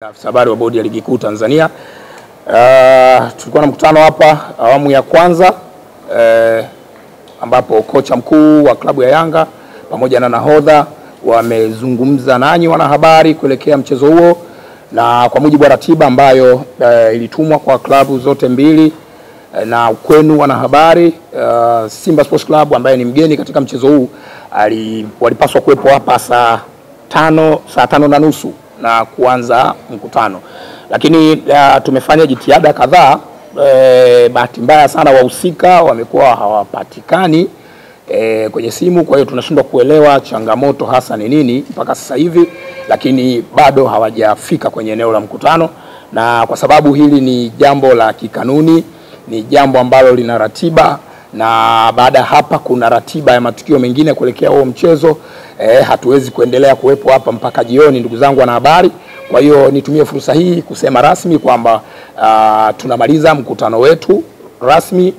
Afisa habari wa bodi ya ligi kuu Tanzania. Tulikuwa na mkutano hapa awamu ya kwanza ambapo kocha mkuu wa klabu ya Yanga pamoja na nahodha wamezungumza nanyi wanahabari kuelekea mchezo huo, na kwa mujibu wa ratiba ambayo ilitumwa kwa klabu zote mbili na kwenu wanahabari, Simba Sports Club ambaye ni mgeni katika mchezo huu walipaswa kuwepo hapa saa 5:30 na kuanza mkutano, lakini tumefanya jitihada kadhaa. Bahati mbaya sana wahusika wamekuwa hawapatikani kwenye simu, kwa hiyo tunashindwa kuelewa changamoto hasa ni nini mpaka sasa hivi, lakini bado hawajafika kwenye eneo la mkutano. Na kwa sababu hili ni jambo la kikanuni, ni jambo ambalo lina ratiba, na baada hapa kuna ratiba ya matukio mengine kuelekea huo mchezo, hatuwezi kuendelea kuwepo hapa mpaka jioni, ndugu zangu wanahabari. Kwa hiyo nitumie fursa hii kusema rasmi kwamba tunamaliza mkutano wetu rasmi,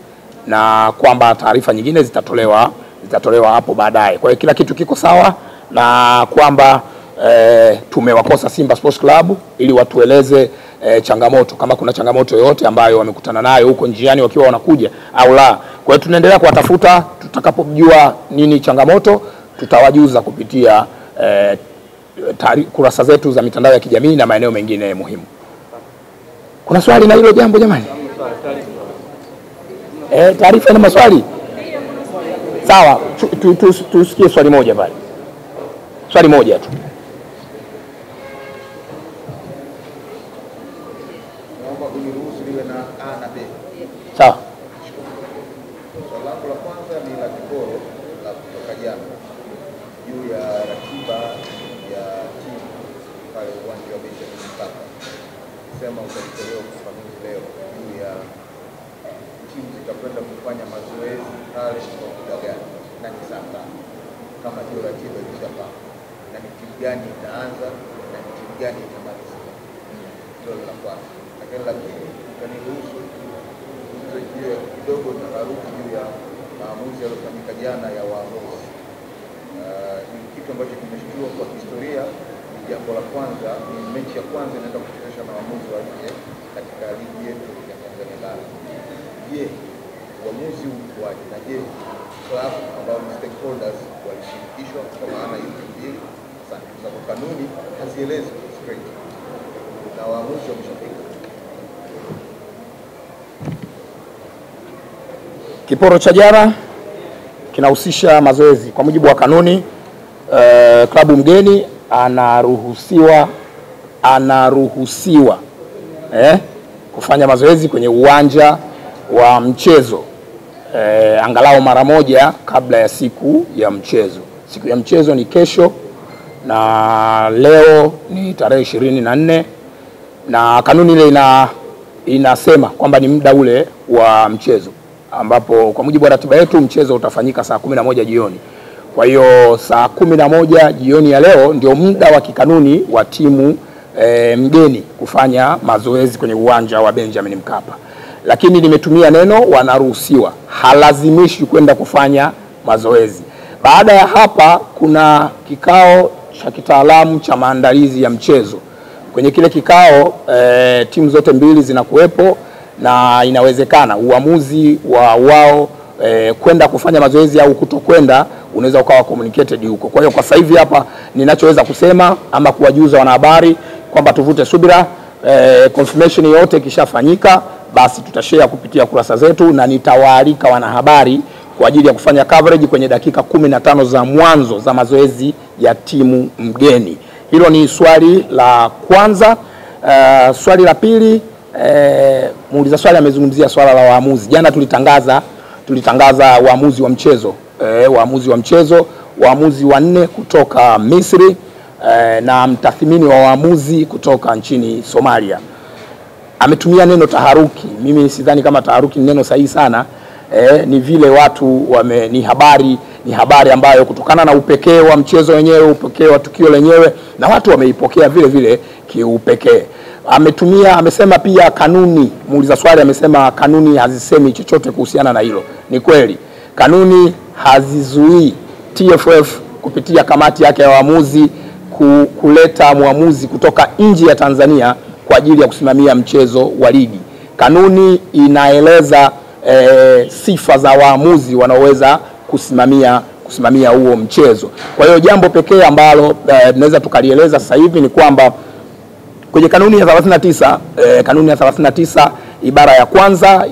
na kwamba taarifa nyingine zitatolewa hapo baadaye. Kwa hiyo kila kitu kiko sawa, na kwamba tumewakosa Simba Sports Club ili watueleze changamoto, kama kuna changamoto yoyote ambayo wamekutana nayo huko njiani wakiwa wanakuja au la. Kwa hiyo tunaendelea kuwatafuta, tutakapojua nini changamoto tutawajuza kupitia kurasa zetu za mitandao ya kijamii na maeneo mengine muhimu. Kuna swali na hilo jambo jamani? Taarifa na maswali? Sawa, tusikie swali moja pale. Swali moja tu. Naomba uniruhusu niwe na A na B. Sawa. Swali langu la kwanza ni la kiporo la kutoka jana juu ya ratiba ya timu pale uwanja wa Benjamin Mkapa. Sema utatolewa ufafanuzi leo juu ya timu zitakwenda kufanya mazoezi pale kwa muda gani na ni saa ngapi, kama hiyo ratiba ilishapangwa, na ni timu gani itaanza na ni timu gani itamaliza. Hilo la kwanza. Lakini la pili, utaniruhusu tuje kidogo na taharuki juu ya maamuzi yaliyofanyika jana ya waamuzi. Ni kitu ambacho kimeshtua kwa historia. Ni jambo la kwanza, ni mechi ya kwanza inaenda kuchezeshwa na waamuzi wa nje katika ligi yetu ya Tanzania Bara. Je, uamuzi ulikuwaje? Na je, club ambao ni stakeholders walishirikishwa kwa maana hizi mbili? Asante. Kwa sababu kanuni hazielezi straight na waamuzi wameshafika. Kiporo cha jana kinahusisha mazoezi. Kwa mujibu wa kanuni, klabu mgeni anaruhusiwa kufanya mazoezi kwenye uwanja wa mchezo angalau mara moja kabla ya siku ya mchezo. Siku ya mchezo ni kesho, na leo ni tarehe 24, na kanuni ile inasema kwamba ni muda ule wa mchezo, ambapo kwa mujibu wa ratiba yetu mchezo utafanyika saa 11 jioni. Kwa hiyo saa 11 jioni ya leo ndio muda wa kikanuni wa timu mgeni kufanya mazoezi kwenye uwanja wa Benjamin Mkapa. Lakini nimetumia neno wanaruhusiwa, halazimishi kwenda kufanya mazoezi. Baada ya hapa kuna kikao cha kitaalamu cha maandalizi ya mchezo. Kwenye kile kikao timu zote mbili zinakuwepo, na inawezekana uamuzi wa wao kwenda kufanya mazoezi au kutokwenda unaweza ukawa communicated huko. Kwa hiyo kwa sasa hivi hapa ninachoweza kusema ama kuwajuza wanahabari kwamba tuvute subira, confirmation yote ikishafanyika basi tutashare kupitia kurasa zetu, na nitawaalika wanahabari kwa ajili ya kufanya coverage kwenye dakika 15 za mwanzo za mazoezi ya timu mgeni. Hilo ni swali la kwanza. Swali la pili, muuliza swali amezungumzia swala la waamuzi. Jana tulitangaza waamuzi wa mchezo, waamuzi wanne kutoka Misri, na mtathmini wa waamuzi kutoka nchini Somalia. Ametumia neno taharuki. Mimi sidhani kama taharuki ni neno sahihi sana. Ni vile watu ni habari ambayo kutokana na upekee wa mchezo wenyewe, upekee wa tukio lenyewe, na watu wameipokea vile vile kiupekee. Amesema pia kanuni, muuliza swali amesema kanuni hazisemi chochote kuhusiana na hilo. Ni kweli, kanuni hazizuii TFF kupitia kamati yake ya waamuzi kuleta mwamuzi kutoka nje ya Tanzania kwa ajili ya kusimamia mchezo wa ligi. Kanuni inaeleza sifa za waamuzi wanaoweza kusimamia huo mchezo. Kwa hiyo jambo pekee ambalo tunaweza tukalieleza sasa hivi ni kwamba kwenye kanuni ya 39 ibara ya kwanza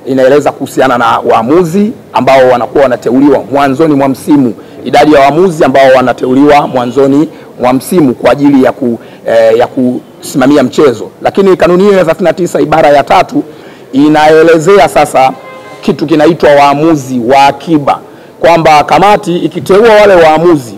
inaeleza kuhusiana na waamuzi ambao wanakuwa wanateuliwa mwanzoni mwa msimu, idadi ya waamuzi ambao wanateuliwa mwanzoni mwa msimu kwa ajili ya kusimamia mchezo. Lakini kanuni hiyo ya 39 ibara ya 3 inaelezea sasa kitu kinaitwa waamuzi wa akiba, kwamba kamati ikiteua wale waamuzi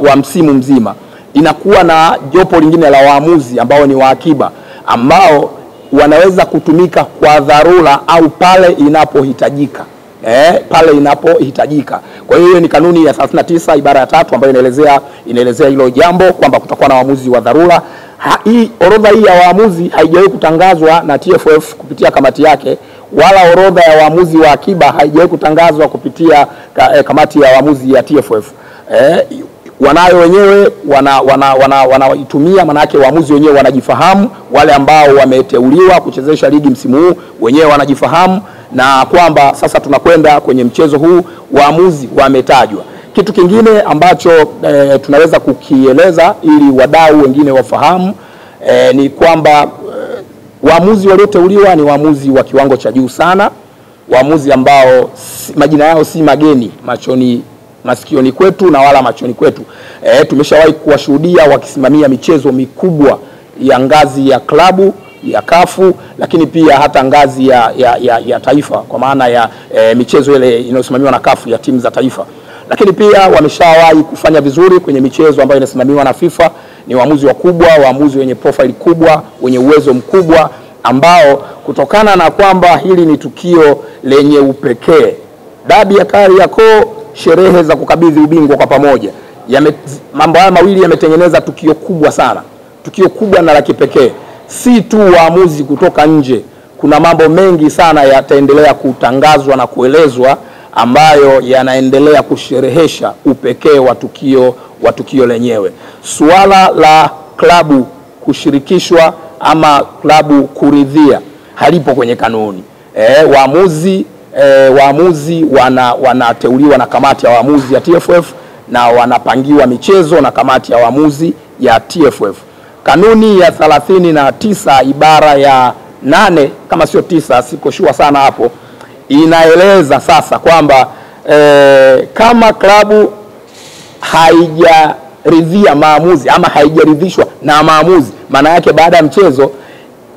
wa msimu mzima, inakuwa na jopo lingine la waamuzi ambao ni wa akiba, ambao wanaweza kutumika kwa dharura au pale inapohitajika. Pale inapohitajika. Kwa hiyo ni kanuni ya 39 ibara ya 3 ambayo inaelezea hilo jambo, kwamba kutakuwa na waamuzi wa dharura. Orodha hii ya waamuzi haijawahi kutangazwa na TFF kupitia kamati yake, wala orodha ya waamuzi wa akiba haijawahi kutangazwa kupitia kamati ya waamuzi ya TFF. Wanayo wenyewe wanaitumia, maana yake waamuzi wenyewe wanajifahamu, wale ambao wameteuliwa kuchezesha ligi msimu huu wenyewe wanajifahamu, na kwamba sasa tunakwenda kwenye mchezo huu waamuzi wametajwa. Kitu kingine ambacho tunaweza kukieleza ili wadau wengine wafahamu ni kwamba waamuzi walioteuliwa ni waamuzi wa kiwango cha juu sana, waamuzi ambao majina yao si mageni masikioni kwetu na wala machoni kwetu. Tumeshawahi kuwashuhudia wakisimamia michezo mikubwa ya ngazi ya klabu ya kafu, lakini pia hata ngazi ya taifa, kwa maana ya michezo ile inayosimamiwa na kafu ya timu za taifa. Lakini pia wameshawahi kufanya vizuri kwenye michezo ambayo inasimamiwa na FIFA. Ni waamuzi wakubwa, waamuzi wenye profile kubwa, wenye uwezo mkubwa, ambao kutokana na kwamba hili ni tukio lenye upekee, dabi ya Kariakoo, sherehe za kukabidhi ubingwa kwa pamoja, mambo haya mawili yametengeneza tukio kubwa sana, tukio kubwa na la kipekee. Si tu waamuzi kutoka nje, kuna mambo mengi sana yataendelea kutangazwa na kuelezwa ambayo yanaendelea kusherehesha upekee wa tukio lenyewe. Suala la klabu kushirikishwa ama klabu kuridhia halipo kwenye kanuni. Waamuzi wanateuliwa na kamati ya waamuzi ya TFF na wanapangiwa michezo na kamati ya waamuzi ya TFF. Kanuni ya 39 ibara ya 8 kama sio 9, siko sure sana hapo, inaeleza sasa kwamba kama klabu haijaridhia maamuzi ama haijaridhishwa na maamuzi, maana yake baada ya mchezo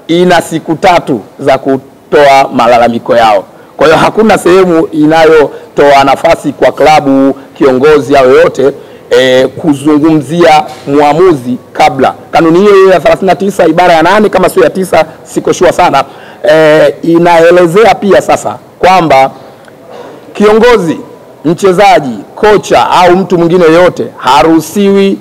ina siku 3 za kutoa malalamiko yao. Kwa hiyo hakuna sehemu inayotoa nafasi kwa klabu, kiongozi au yote kuzungumzia muamuzi kabla. Kanuni hiyo ya 39 ibara ya 8 kama sio ya 9, siko sure sana, inaelezea pia sasa kwamba kiongozi, mchezaji, kocha au mtu mwingine yote haruhusiwi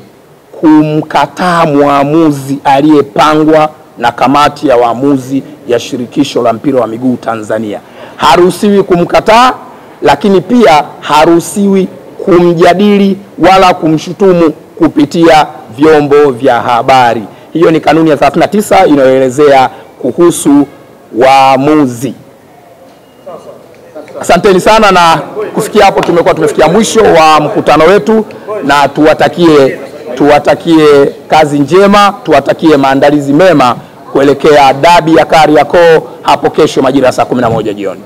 kumkataa muamuzi aliyepangwa na kamati ya waamuzi ya shirikisho la mpira wa miguu Tanzania. Haruhusiwi kumkataa, lakini pia haruhusiwi kumjadili wala kumshutumu kupitia vyombo vya habari. Hiyo ni kanuni ya 39 inayoelezea kuhusu waamuzi. Asanteni sana, na kufikia hapo tumefikia mwisho wa mkutano wetu, na tuwatakie kazi njema, tuwatakie maandalizi mema kuelekea dabi ya Kariakoo hapo kesho majira ya saa 11 jioni.